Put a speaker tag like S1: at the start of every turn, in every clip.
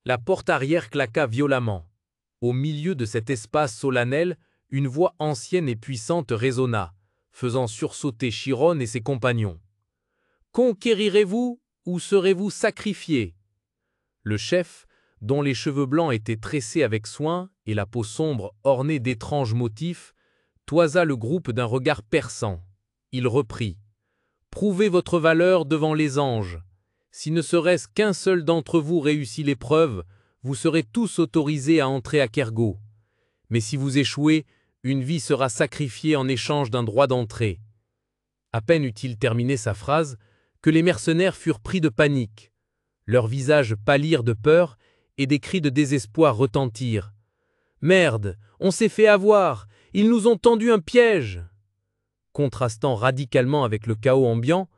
S1: La porte arrière claqua violemment. Au milieu de cet espace solennel, une voix ancienne et puissante résonna, faisant sursauter Chiron et ses compagnons. « Conquérirez-vous ou serez-vous sacrifiés ?» Le chef, dont les cheveux blancs étaient tressés avec soin et la peau sombre ornée d'étranges motifs, toisa le groupe d'un regard perçant. Il reprit. « Prouvez votre valeur devant les anges. Si ne serait-ce qu'un seul d'entre vous réussit l'épreuve, vous serez tous autorisés à entrer à Kergo. Mais si vous échouez, une vie sera sacrifiée en échange d'un droit d'entrée. » À peine eut-il terminé sa phrase que les mercenaires furent pris de panique. Leurs visages pâlirent de peur et des cris de désespoir retentirent. « Merde, on s'est fait avoir, ils nous ont tendu un piège !» Contrastant radicalement avec le chaos ambiant,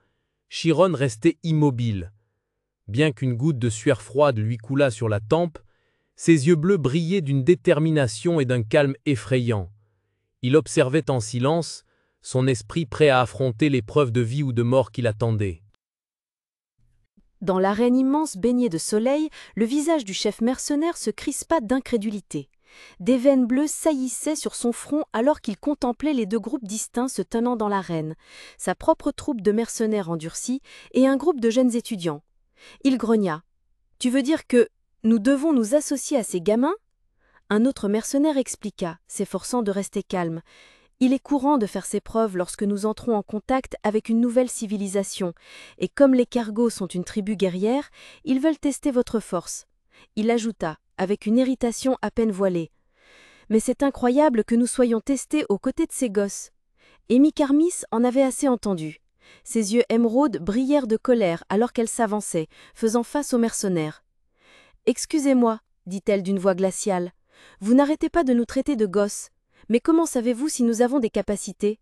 S1: Chiron restait immobile. Bien qu'une goutte de sueur froide lui coulât sur la tempe, ses yeux bleus brillaient d'une détermination et d'un calme effrayant. Il observait en silence, son esprit prêt à affronter l'épreuve de vie ou de mort qui l'attendait.
S2: Dans l'arène immense baignée de soleil, le visage du chef mercenaire se crispa d'incrédulité. Des veines bleues saillissaient sur son front alors qu'il contemplait les deux groupes distincts se tenant dans l'arène, sa propre troupe de mercenaires endurcis et un groupe de jeunes étudiants. Il grogna. « Tu veux dire que nous devons nous associer à ces gamins ?» Un autre mercenaire expliqua, s'efforçant de rester calme. « Il est courant de faire ces preuves lorsque nous entrons en contact avec une nouvelle civilisation, et comme les Kergos sont une tribu guerrière, ils veulent tester votre force. » Il ajouta, avec une irritation à peine voilée. « Mais c'est incroyable que nous soyons testés aux côtés de ces gosses. » Amy Carmis en avait assez entendu. Ses yeux émeraudes brillèrent de colère alors qu'elle s'avançait, faisant face aux mercenaires. « Excusez-moi, dit-elle d'une voix glaciale. Vous n'arrêtez pas de nous traiter de gosses. Mais comment savez-vous si nous avons des capacités ?»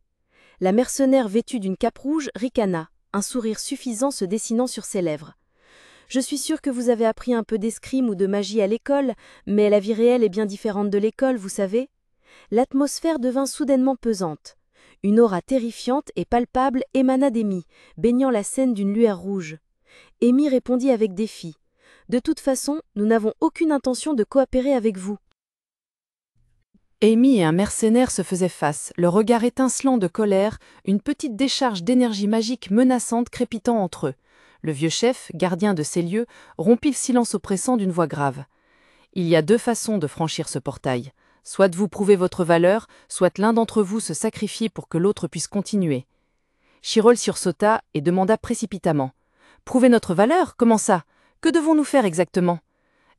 S2: La mercenaire vêtue d'une cape rouge ricana, un sourire suffisant se dessinant sur ses lèvres. « Je suis sûre que vous avez appris un peu d'escrime ou de magie à l'école, mais la vie réelle est bien différente de l'école, vous savez. » L'atmosphère devint soudainement pesante. Une aura terrifiante et palpable émana d'Amy, baignant la scène d'une lueur rouge. Amy répondit avec défi. « De toute façon, nous n'avons aucune intention de coopérer avec vous. » Amy et un mercenaire se faisaient face, le regard étincelant de colère, une petite décharge d'énergie magique menaçante crépitant entre eux. Le vieux chef, gardien de ces lieux, rompit le silence oppressant d'une voix grave. « Il y a deux façons de franchir ce portail. Soit vous prouvez votre valeur, soit l'un d'entre vous se sacrifie pour que l'autre puisse continuer. » Chiron sursauta et demanda précipitamment. « Prouver notre valeur? Comment ça? Que devons-nous faire exactement ?»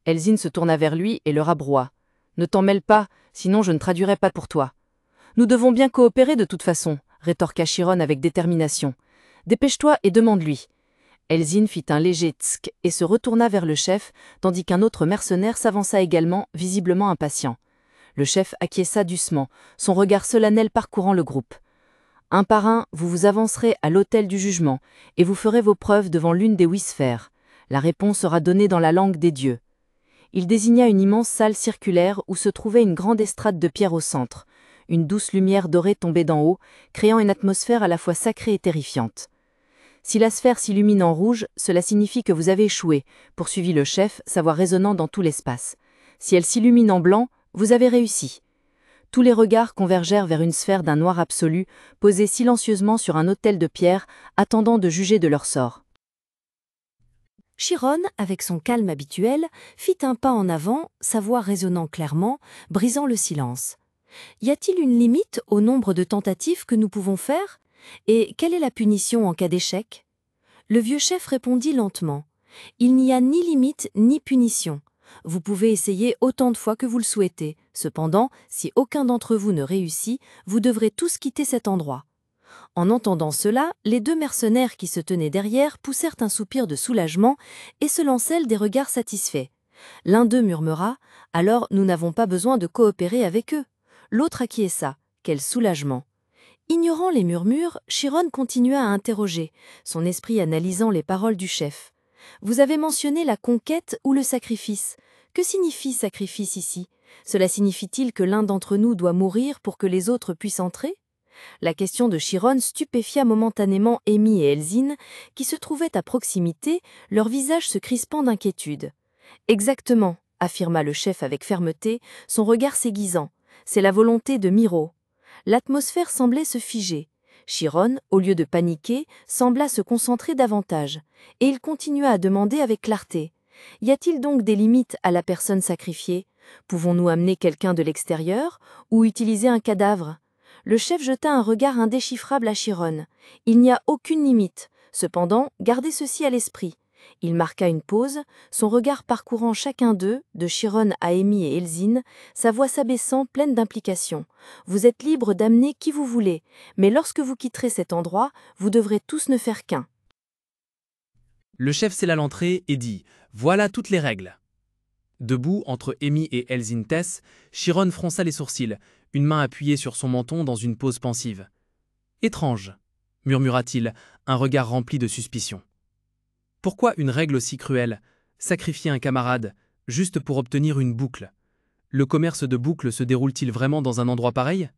S2: Elzine se tourna vers lui et le rabroua. « Ne t'en mêle pas, sinon je ne traduirai pas pour toi. »« Nous devons bien coopérer de toute façon, » rétorqua Chiron avec détermination. « Dépêche-toi et demande-lui. » Elzine fit un léger tsk et se retourna vers le chef, tandis qu'un autre mercenaire s'avança également, visiblement impatient. Le chef acquiesça doucement, son regard solennel parcourant le groupe. « Un par un, vous vous avancerez à l'autel du jugement, et vous ferez vos preuves devant l'une des 8 sphères. La réponse sera donnée dans la langue des dieux. » Il désigna une immense salle circulaire où se trouvait une grande estrade de pierre au centre. Une douce lumière dorée tombait d'en haut, créant une atmosphère à la fois sacrée et terrifiante. « Si la sphère s'illumine en rouge, cela signifie que vous avez échoué, » poursuivit le chef, sa voix résonnant dans tout l'espace. « Si elle s'illumine en blanc, vous avez réussi. » Tous les regards convergèrent vers une sphère d'un noir absolu, posée silencieusement sur un autel de pierre, attendant de juger de leur sort. Chiron, avec son calme habituel, fit un pas en avant, sa voix résonnant clairement, brisant le silence. « Y a-t-il une limite au nombre de tentatives que nous pouvons faire? Et quelle est la punition en cas d'échec ?» Le vieux chef répondit lentement. « Il n'y a ni limite ni punition. Vous pouvez essayer autant de fois que vous le souhaitez. Cependant, si aucun d'entre vous ne réussit, vous devrez tous quitter cet endroit. » En entendant cela, les deux mercenaires qui se tenaient derrière poussèrent un soupir de soulagement et se lancèrent des regards satisfaits. L'un d'eux murmura « Alors nous n'avons pas besoin de coopérer avec eux. » L'autre acquiesça. Quel soulagement! Ignorant les murmures, Chiron continua à interroger, son esprit analysant les paroles du chef. « Vous avez mentionné la conquête ou le sacrifice. Que signifie sacrifice ici? Cela signifie-t-il que l'un d'entre nous doit mourir pour que les autres puissent entrer ?» La question de Chiron stupéfia momentanément Amy et Elzine, qui se trouvaient à proximité, leurs visages se crispant d'inquiétude. Exactement, affirma le chef avec fermeté, son regard s'aiguisant. C'est la volonté de Miro. L'atmosphère semblait se figer. Chiron, au lieu de paniquer, sembla se concentrer davantage, et il continua à demander avec clarté. Y a-t-il donc des limites à la personne sacrifiée? Pouvons-nous amener quelqu'un de l'extérieur ou utiliser un cadavre? Le chef jeta un regard indéchiffrable à Chiron. Il n'y a aucune limite. Cependant, gardez ceci à l'esprit. Il marqua une pause, son regard parcourant chacun d'eux, de Chiron à Amy et Elsine, sa voix s'abaissant pleine d'implication. Vous êtes libres d'amener qui vous voulez, mais lorsque vous quitterez cet endroit, vous devrez tous ne faire qu'un.
S3: Le chef scella l'entrée et dit « Voilà toutes les règles ». Debout, entre Amy et Elsine Tess, Chiron fronça les sourcils, une main appuyée sur son menton dans une pose pensive. « Étrange », murmura-t-il, un regard rempli de suspicion. Pourquoi une règle aussi cruelle? Sacrifier un camarade, juste pour obtenir une boucle. Le commerce de boucles se déroule-t-il vraiment dans un endroit pareil?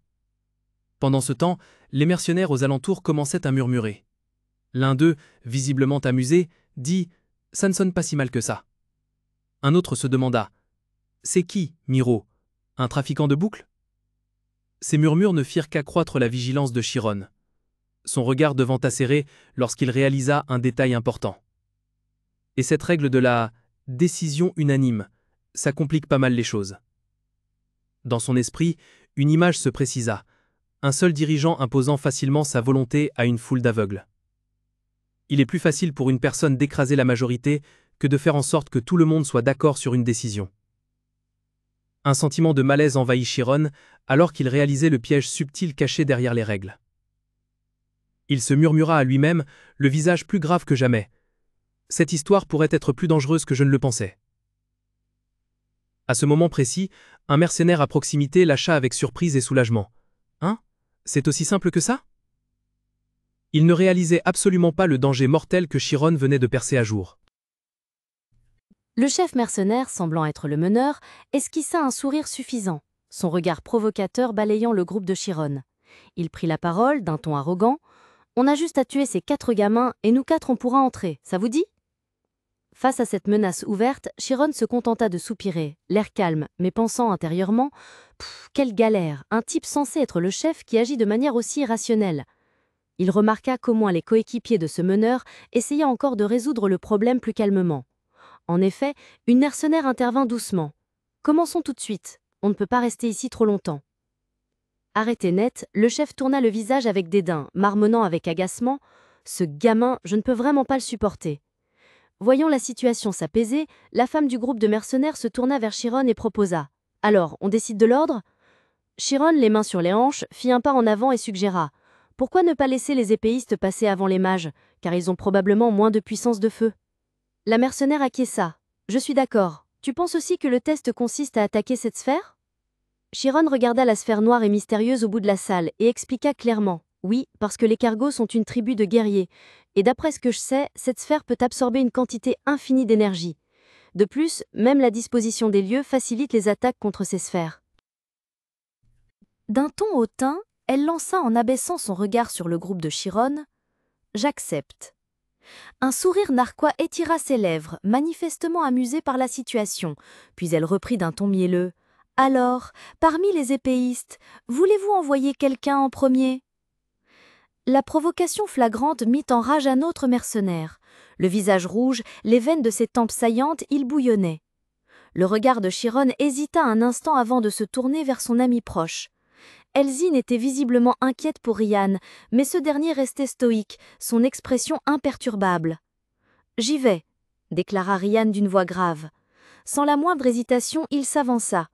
S3: Pendant ce temps, les mercenaires aux alentours commençaient à murmurer. L'un d'eux, visiblement amusé, dit « Ça ne sonne pas si mal que ça ». Un autre se demanda « C'est qui, Miro? Un trafiquant de boucles ?» Ces murmures ne firent qu'accroître la vigilance de Chiron. Son regard devint acéré lorsqu'il réalisa un détail important. Et cette règle de la décision unanime, ça complique pas mal les choses. Dans son esprit, une image se précisa, un seul dirigeant imposant facilement sa volonté à une foule d'aveugles. Il est plus facile pour une personne d'écraser la majorité que de faire en sorte que tout le monde soit d'accord sur une décision. Un sentiment de malaise envahit Chiron alors qu'il réalisait le piège subtil caché derrière les règles. Il se murmura à lui-même, le visage plus grave que jamais. Cette histoire pourrait être plus dangereuse que je ne le pensais. À ce moment précis, un mercenaire à proximité lâcha avec surprise et soulagement. « Hein? C'est aussi simple que ça ?» Il ne réalisait absolument pas le danger mortel que Chiron venait de percer à jour.
S2: Le chef mercenaire, semblant être le meneur, esquissa un sourire suffisant, son regard provocateur balayant le groupe de Chiron. Il prit la parole d'un ton arrogant. « On a juste à tuer ces 4 gamins et nous 4 on pourra entrer, ça vous dit ?» Face à cette menace ouverte, Chiron se contenta de soupirer, l'air calme, mais pensant intérieurement « Quelle galère, un type censé être le chef qui agit de manière aussi irrationnelle !» Il remarqua qu'au moins les coéquipiers de ce meneur essayaient encore de résoudre le problème plus calmement. En effet, une mercenaire intervint doucement. « Commençons tout de suite, on ne peut pas rester ici trop longtemps. » Arrêté net, le chef tourna le visage avec dédain, marmonnant avec agacement « Ce gamin, je ne peux vraiment pas le supporter. » Voyant la situation s'apaiser, la femme du groupe de mercenaires se tourna vers Chiron et proposa « Alors, on décide de l'ordre ?» Chiron, les mains sur les hanches, fit un pas en avant et suggéra « Pourquoi ne pas laisser les épéistes passer avant les mages, car ils ont probablement moins de puissance de feu ?» La mercenaire acquiesça. « Je suis d'accord. Tu penses aussi que le test consiste à attaquer cette sphère ?» Chiron regarda la sphère noire et mystérieuse au bout de la salle et expliqua clairement. Oui, parce que les cargos sont une tribu de guerriers, et d'après ce que je sais, cette sphère peut absorber une quantité infinie d'énergie. De plus, même la disposition des lieux facilite les attaques contre ces sphères. D'un ton hautain, elle lança en abaissant son regard sur le groupe de Chiron. « J'accepte. » Un sourire narquois étira ses lèvres, manifestement amusée par la situation, puis elle reprit d'un ton mielleux. « Alors, parmi les épéistes, voulez-vous envoyer quelqu'un en premier ?» La provocation flagrante mit en rage un autre mercenaire. Le visage rouge, les veines de ses tempes saillantes, il bouillonnait. Le regard de Chiron hésita un instant avant de se tourner vers son ami proche. Elsine était visiblement inquiète pour Ryan, mais ce dernier restait stoïque, son expression imperturbable. « J'y vais », déclara Ryan d'une voix grave. Sans la moindre hésitation, il s'avança.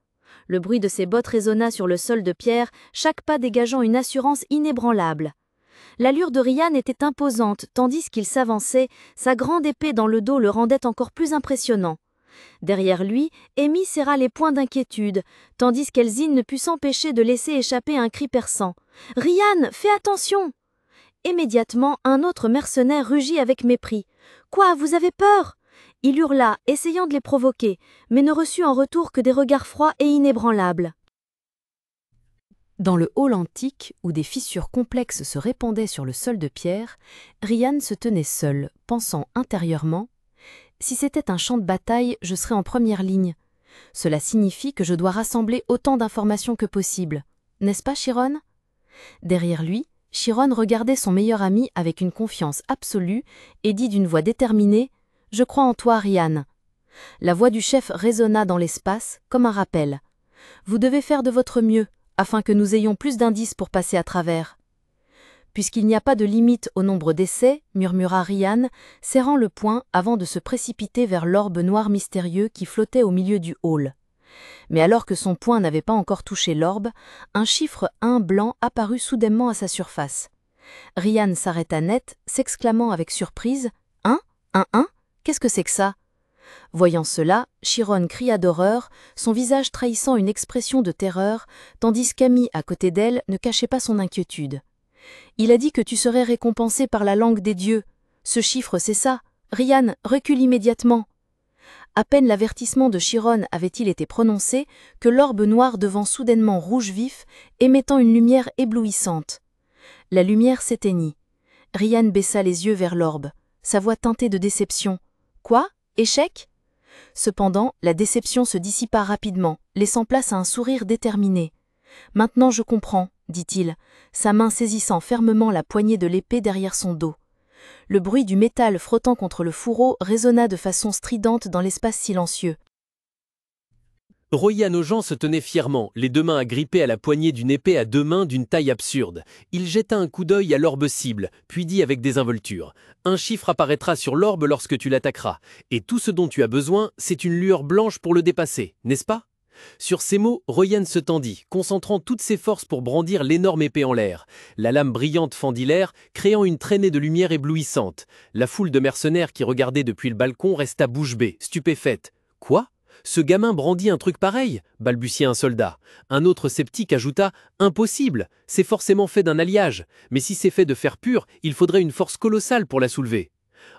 S2: Le bruit de ses bottes résonna sur le sol de pierre, chaque pas dégageant une assurance inébranlable. L'allure de Ryan était imposante, tandis qu'il s'avançait, sa grande épée dans le dos le rendait encore plus impressionnant. Derrière lui, Amy serra les poings d'inquiétude, tandis qu'Elsine ne put s'empêcher de laisser échapper un cri perçant. « Ryan, fais attention !» Immédiatement, un autre mercenaire rugit avec mépris. « Quoi, vous avez peur ?» Il hurla, essayant de les provoquer, mais ne reçut en retour que des regards froids et inébranlables. Dans le hall antique, où des fissures complexes se répandaient sur le sol de pierre, Ryan se tenait seul, pensant intérieurement si c'était un champ de bataille, je serais en première ligne. Cela signifie que je dois rassembler autant d'informations que possible. N'est-ce pas, Chiron ? Derrière lui, Chiron regardait son meilleur ami avec une confiance absolue et dit d'une voix déterminée « Je crois en toi, Ryan ». La voix du chef résonna dans l'espace, comme un rappel. « Vous devez faire de votre mieux, afin que nous ayons plus d'indices pour passer à travers. » Puisqu'il n'y a pas de limite au nombre d'essais, murmura Ryan, serrant le poing avant de se précipiter vers l'orbe noir mystérieux qui flottait au milieu du hall. Mais alors que son poing n'avait pas encore touché l'orbe, un chiffre 1 blanc apparut soudainement à sa surface. Ryan s'arrêta net, s'exclamant avec surprise « 1 Qu'est-ce que c'est que ça ?» Voyant cela, Chiron cria d'horreur, son visage trahissant une expression de terreur, tandis qu'Amy, à côté d'elle, ne cachait pas son inquiétude. « Il a dit que tu serais récompensé par la langue des dieux. Ce chiffre, c'est ça. Ryan, recule immédiatement. » À peine l'avertissement de Chiron avait-il été prononcé que l'orbe noir devint soudainement rouge vif, émettant une lumière éblouissante. La lumière s'éteignit. Ryan baissa les yeux vers l'orbe, sa voix teintée de déception. « Quoi ? Échec ?» Cependant, la déception se dissipa rapidement, laissant place à un sourire déterminé. « Maintenant je comprends, » dit-il, sa main saisissant fermement la poignée de l'épée derrière son dos. Le bruit du métal frottant contre le fourreau résonna de façon stridente dans l'espace silencieux.
S4: Ryan Ojan se tenait fièrement, les deux mains agrippées à la poignée d'une épée à deux mains d'une taille absurde. Il jeta un coup d'œil à l'orbe cible, puis dit avec désinvolture « Un chiffre apparaîtra sur l'orbe lorsque tu l'attaqueras, et tout ce dont tu as besoin, c'est une lueur blanche pour le dépasser, n'est-ce pas ?» Sur ces mots, Ryan se tendit, concentrant toutes ses forces pour brandir l'énorme épée en l'air. La lame brillante fendit l'air, créant une traînée de lumière éblouissante. La foule de mercenaires qui regardaient depuis le balcon resta bouche bée, stupéfaite. « Quoi ? Ce gamin brandit un truc pareil ?» balbutia un soldat. Un autre sceptique ajouta « Impossible, c'est forcément fait d'un alliage, mais si c'est fait de fer pur, il faudrait une force colossale pour la soulever. »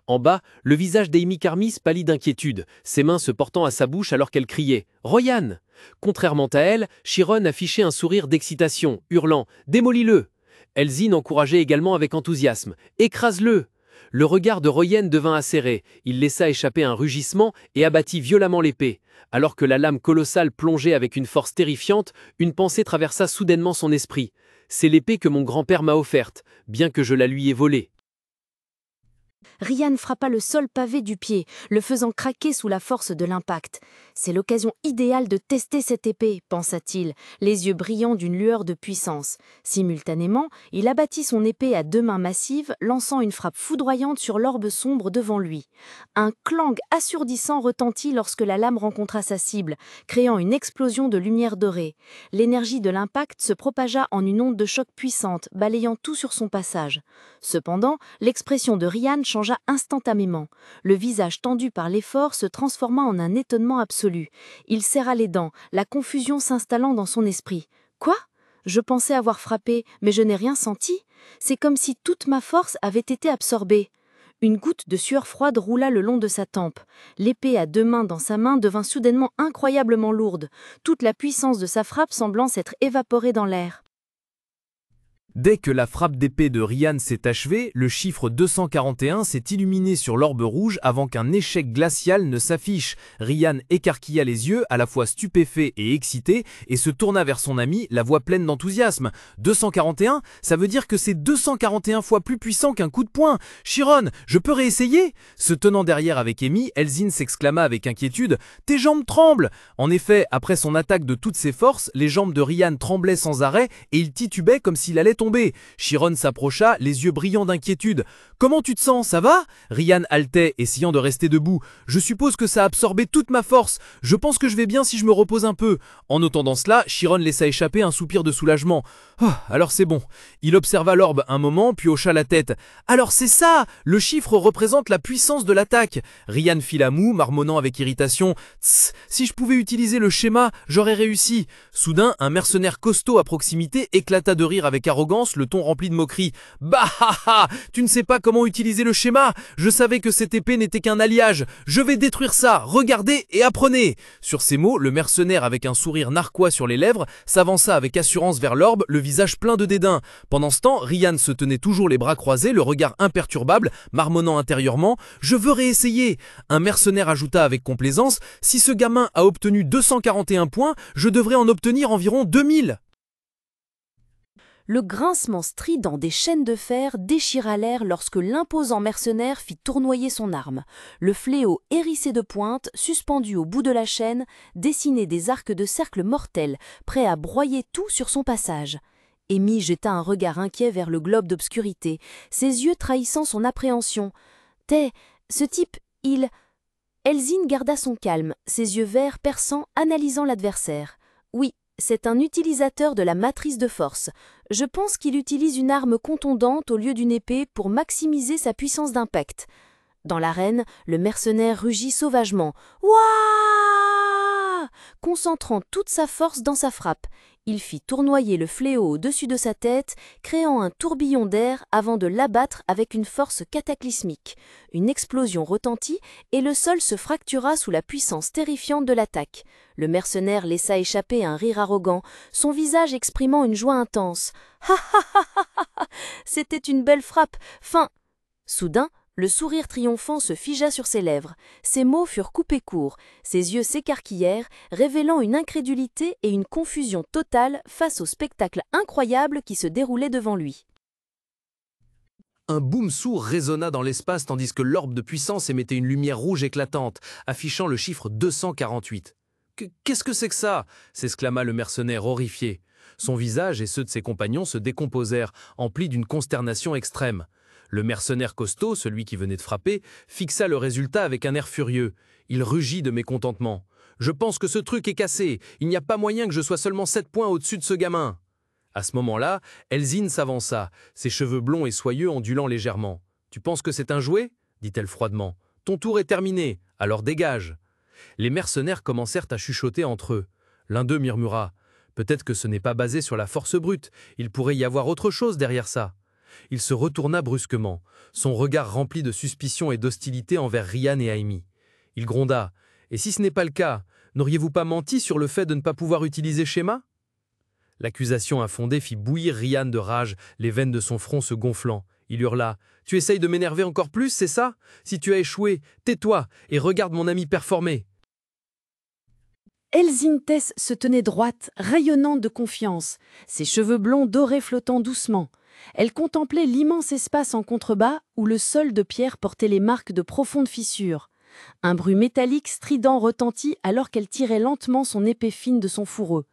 S4: En bas, le visage d'Amy Carmis pâlit d'inquiétude, ses mains se portant à sa bouche alors qu'elle criait « Ryan !» Contrairement à elle, Chiron affichait un sourire d'excitation, hurlant « Démolis-le !» Elzine encourageait également avec enthousiasme « Écrase-le !» Le regard de Ryan devint acéré, il laissa échapper un rugissement et abattit violemment l'épée. Alors que la lame colossale plongeait avec une force terrifiante, une pensée traversa soudainement son esprit. « C'est l'épée que mon grand-père m'a offerte, bien que je la lui ai volée. »
S2: Ryan frappa le sol pavé du pied, le faisant craquer sous la force de l'impact. « C'est l'occasion idéale de tester cette épée », pensa-t-il, les yeux brillants d'une lueur de puissance. Simultanément, il abattit son épée à deux mains massives, lançant une frappe foudroyante sur l'orbe sombre devant lui. Un clang assourdissant retentit lorsque la lame rencontra sa cible, créant une explosion de lumière dorée. L'énergie de l'impact se propagea en une onde de choc puissante, balayant tout sur son passage. Cependant, l'expression de Ryan changea instantanément. Le visage tendu par l'effort se transforma en un étonnement absolu. Il serra les dents, la confusion s'installant dans son esprit. « Quoi ? Je pensais avoir frappé, mais je n'ai rien senti. C'est comme si toute ma force avait été absorbée. » Une goutte de sueur froide roula le long de sa tempe. L'épée à deux mains dans sa main devint soudainement incroyablement lourde, toute la puissance de sa frappe semblant s'être évaporée dans l'air.
S1: Dès que la frappe d'épée de Ryan s'est achevée, le chiffre 241 s'est illuminé sur l'orbe rouge avant qu'un échec glacial ne s'affiche. Ryan écarquilla les yeux, à la fois stupéfait et excité, et se tourna vers son ami, la voix pleine d'enthousiasme. 241 ? Ça veut dire que c'est 241 fois plus puissant qu'un coup de poing. Chiron, je peux réessayer ? Se tenant derrière avec Amy, Elzine s'exclama avec inquiétude. Tes jambes tremblent ! En effet, après son attaque de toutes ses forces, les jambes de Ryan tremblaient sans arrêt et il titubait comme s'il allait tomber. Chiron s'approcha, les yeux brillants d'inquiétude. « Comment tu te sens, ça va ?» Ryan haletait, essayant de rester debout. « Je suppose que ça a absorbé toute ma force. Je pense que je vais bien si je me repose un peu. » En entendant cela, Chiron laissa échapper un soupir de soulagement. « Oh, alors c'est bon. » Il observa l'orbe un moment, puis hocha la tête. « Alors c'est ça ! Le chiffre représente la puissance de l'attaque. » Ryan fit la moue, marmonnant avec irritation. « Tss, si je pouvais utiliser le schéma, j'aurais réussi. » Soudain, un mercenaire costaud à proximité éclata de rire avec arrogance. arrogance, le ton rempli de moquerie. « Bah ha ha, tu ne sais pas comment utiliser le schéma. Je savais que cette épée n'était qu'un alliage. Je vais détruire ça. Regardez et apprenez !» Sur ces mots, le mercenaire, avec un sourire narquois sur les lèvres, s'avança avec assurance vers l'orbe, le visage plein de dédain. Pendant ce temps, Ryan se tenait toujours les bras croisés, le regard imperturbable, marmonnant intérieurement « Je veux réessayer !» Un mercenaire ajouta avec complaisance « Si ce gamin a obtenu 241 points, je devrais en obtenir environ 2000 !»
S2: Le grincement strident des chaînes de fer déchira l'air lorsque l'imposant mercenaire fit tournoyer son arme. Le fléau hérissé de pointes, suspendu au bout de la chaîne, dessinait des arcs de cercle mortels, prêts à broyer tout sur son passage. Amy jeta un regard inquiet vers le globe d'obscurité, ses yeux trahissant son appréhension. « Ce type, il… » Elzine garda son calme, ses yeux verts perçants analysant l'adversaire. « Oui, c'est un utilisateur de la matrice de force. Je pense qu'il utilise une arme contondante au lieu d'une épée pour maximiser sa puissance d'impact. » Dans l'arène, le mercenaire rugit sauvagement. « Ouah !» concentrant toute sa force dans sa frappe. Il fit tournoyer le fléau au-dessus de sa tête, créant un tourbillon d'air avant de l'abattre avec une force cataclysmique. Une explosion retentit et le sol se fractura sous la puissance terrifiante de l'attaque. Le mercenaire laissa échapper un rire arrogant, son visage exprimant une joie intense. « Ha ha ha ha ha ! C'était une belle frappe ! Fin !» Soudain, le sourire triomphant se figea sur ses lèvres. Ses mots furent coupés courts, ses yeux s'écarquillèrent, révélant une incrédulité et une confusion totale face au spectacle incroyable qui se déroulait devant lui.
S1: Un boom sourd résonna dans l'espace tandis que l'orbe de puissance émettait une lumière rouge éclatante, affichant le chiffre 248. « Qu'est-ce que c'est que ça ?» s'exclama le mercenaire horrifié. Son visage et ceux de ses compagnons se décomposèrent, emplis d'une consternation extrême. Le mercenaire costaud, celui qui venait de frapper, fixa le résultat avec un air furieux. Il rugit de mécontentement. « Je pense que ce truc est cassé. Il n'y a pas moyen que je sois seulement 7 points au-dessus de ce gamin. » À ce moment-là, Elzine s'avança, ses cheveux blonds et soyeux ondulant légèrement. « Tu penses que c'est un jouet ?» dit-elle froidement. « Ton tour est terminé, alors dégage !» Les mercenaires commencèrent à chuchoter entre eux. L'un d'eux murmura « Peut-être que ce n'est pas basé sur la force brute. Il pourrait y avoir autre chose derrière ça. » Il se retourna brusquement, son regard rempli de suspicion et d'hostilité envers Ryan et Amy. Il gronda « Et si ce n'est pas le cas, n'auriez-vous pas menti sur le fait de ne pas pouvoir utiliser schéma ?» L'accusation infondée fit bouillir Ryan de rage, les veines de son front se gonflant. Il hurla « Tu essayes de m'énerver encore plus, c'est ça? Si tu as échoué, tais-toi et regarde mon ami performer. »
S2: Elzine Tess se tenait droite, rayonnante de confiance, ses cheveux blonds dorés flottant doucement. Elle contemplait l'immense espace en contrebas où le sol de pierre portait les marques de profondes fissures. Un bruit métallique strident retentit alors qu'elle tirait lentement son épée fine de son fourreau.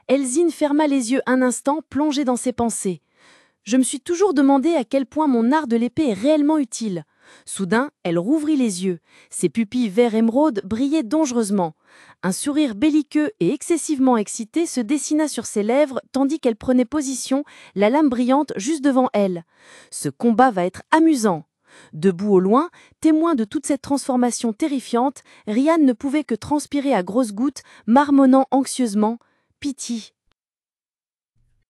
S2: Elzine ferma les yeux un instant, plongée dans ses pensées. « Je me suis toujours demandé à quel point mon art de l'épée est réellement utile. » Soudain, elle rouvrit les yeux. Ses pupilles vert émeraude brillaient dangereusement. Un sourire belliqueux et excessivement excité se dessina sur ses lèvres tandis qu'elle prenait position, la lame brillante juste devant elle. Ce combat va être amusant. Debout au loin, témoin de toute cette transformation terrifiante, Ryan ne pouvait que transpirer à grosses gouttes, marmonnant anxieusement « Pitié,